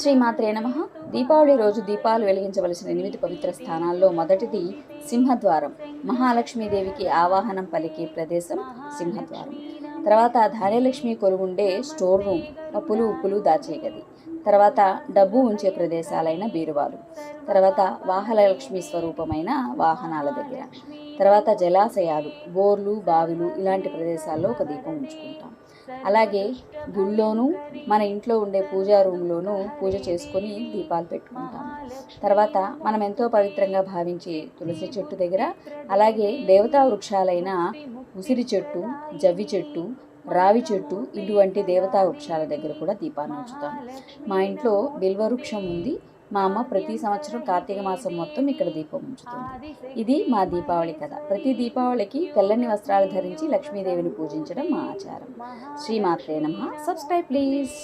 శ్రీమాత్రే నమః. దీపావళి రోజు దీపాలు వెలిగించవలసిన 8 పవిత్ర స్థానాల్లో మొదటిది సింహద్వారం. మహాలక్ష్మీదేవికి ఆవాహనం పలికే ప్రదేశం సింహద్వారం. తర్వాత ధాన్యలక్ష్మి కొలువుండే స్టోర్ రూమ్, పప్పులు ఉప్పులు దాచే గది. తర్వాత డబ్బు ఉంచే ప్రదేశాలైన బీరువాలు. తర్వాత వాహనలక్ష్మి స్వరూపమైన వాహనాల దగ్గర. తర్వాత జలాశయాలు, బోర్లు, బావిలు ఇలాంటి ప్రదేశాల్లో ఒక దీపం ఉంచుకుంటాం. అలాగే గుళ్ళోనూ మన ఇంట్లో ఉండే పూజా రూమ్లోనూ పూజ చేసుకొని దీపాలు పెట్టుకుంటాము. తర్వాత మనం ఎంతో పవిత్రంగా భావించే తులసి చెట్టు దగ్గర, అలాగే దేవతా వృక్షాలైన ఉసిరి చెట్టు, జవ్వి చెట్టు, రావి చెట్టు ఇటువంటి దేవతా వృక్షాల దగ్గర కూడా దీపాన్ని ఉంచుతాం. మా ఇంట్లో బిల్వవృక్షం ఉంది. మా అమ్మ ప్రతి సంవత్సరం కార్తీక మాసం మొత్తం ఇక్కడ దీపం ఉంచుతుంది. ఇది మా దీపావళి కథ. ప్రతి దీపావళికి తెల్లని వస్త్రాలు ధరించి లక్ష్మీదేవిని పూజించడం మా ఆచారం. శ్రీమాత్రే నమః. Subscribe please.